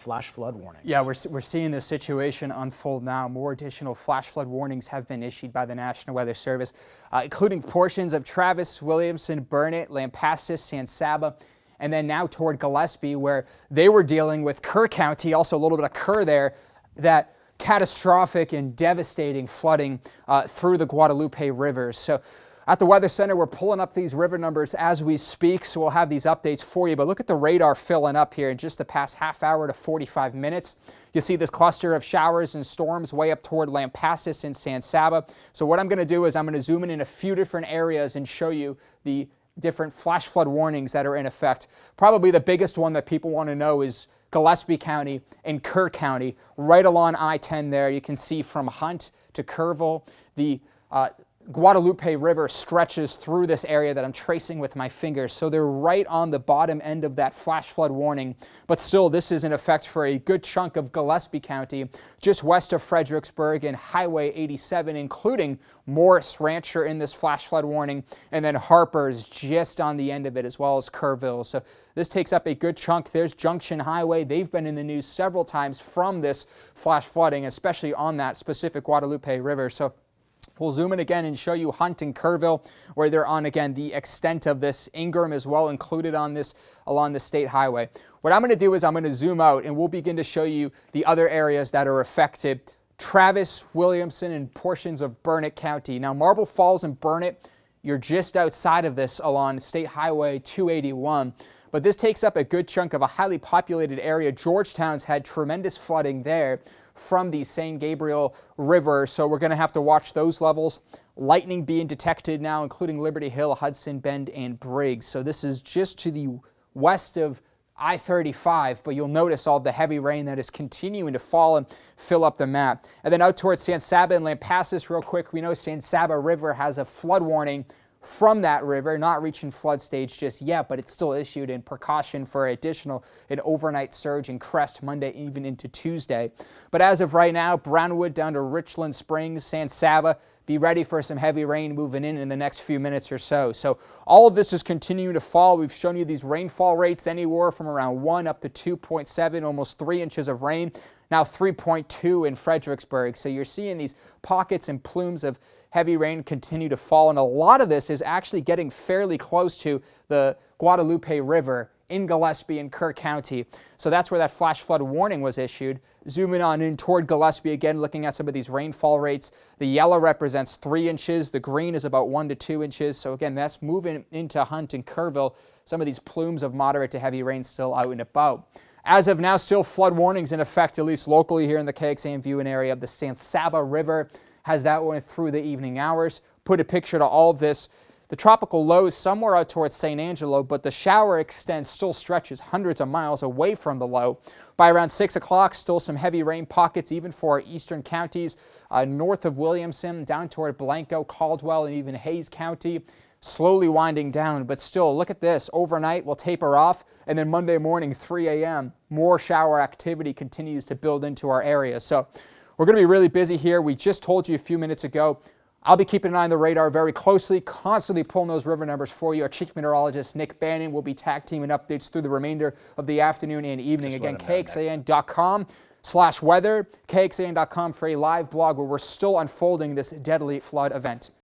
flash flood warnings. Yeah, we're seeing this situation unfold now. More additional flash flood warnings have been issued by the National Weather Service, including portions of Travis, Williamson, Burnett, Lampasas, San Saba, and then now toward Gillespie, where they were dealing with Kerr County, also a little bit of Kerr there, that catastrophic and devastating flooding through the Guadalupe River. So at the Weather Center, we're pulling up these river numbers as we speak, so we'll have these updates for you. But look at the radar filling up here in just the past half hour to 45 minutes. You see this cluster of showers and storms way up toward Lampasas and San Saba. So what I'm going to do is I'm going to zoom in a few different areas and show you the different flash flood warnings that are in effect. Probably the biggest one that people want to know is Gillespie County and Kerr County, right along I-10 there. You can see from Hunt to Kerrville, the Guadalupe River stretches through this area that I'm tracing with my fingers. So they're right on the bottom end of that flash flood warning. But still, this is in effect for a good chunk of Gillespie County, just west of Fredericksburg and Highway 87, including Morris Ranch are in this flash flood warning, and then Harper's just on the end of it, as well as Kerrville. So this takes up a good chunk. There's Junction Highway. They've been in the news several times from this flash flooding, especially on that specific Guadalupe River. So we'll zoom in again and show you Hunt and Kerrville, where they're on, again, the extent of this. Ingram as well included on this along the state highway. What I'm going to do is I'm going to zoom out and we'll begin to show you the other areas that are affected. Travis, Williamson, and portions of Burnett County. Now, Marble Falls and Burnett, you're just outside of this along State Highway 281. But this takes up a good chunk of a highly populated area. Georgetown's had tremendous flooding there from the San Gabriel River, so we're going to have to watch those levels. Lightning being detected now, including Liberty Hill, Hudson Bend, and Briggs. So this is just to the west of I-35, but you'll notice all the heavy rain that is continuing to fall and fill up the map. And then out towards San Saba and Lampasas real quick, we know San Saba River has a flood warning from that river, not reaching flood stage just yet, but it's still issued in precaution for an overnight surge and crest Monday even into Tuesday. But as of right now, Brownwood down to Richland Springs, San Saba, be ready for some heavy rain moving in the next few minutes or so. So all of this is continuing to fall. We've shown you these rainfall rates anywhere from around 1 up to 2.7, almost 3 inches of rain. Now 3.2 in Fredericksburg. So you're seeing these pockets and plumes of heavy rain continue to fall, and a lot of this is actually getting fairly close to the Guadalupe River in Gillespie and Kerr County. So that's where that flash flood warning was issued. Zooming on in toward Gillespie again, looking at some of these rainfall rates. The yellow represents 3 inches. The green is about 1 to 2 inches. So again, that's moving into Hunt and Kerrville. Some of these plumes of moderate to heavy rain still out and about. As of now, still flood warnings in effect, at least locally here in the KXAN viewing area of the San Saba River. Has that one through the evening hours. Put a picture to all of this. The tropical low is somewhere out towards St. Angelo, but the shower extent still stretches hundreds of miles away from the low. By around 6 o'clock, still some heavy rain pockets, even for our eastern counties, north of Williamson, down toward Blanco, Caldwell, and even Hayes County. Slowly winding down, but still, look at this. Overnight, we'll taper off, and then Monday morning, 3 a.m., more shower activity continues to build into our area. So we're going to be really busy here. We just told you a few minutes ago. I'll be keeping an eye on the radar very closely, constantly pulling those river numbers for you. Our chief meteorologist, Nick Bannon, will be tag teaming updates through the remainder of the afternoon and evening. Again, KXAN.com/weather, KXAN.com for a live blog where we're still unfolding this deadly flood event.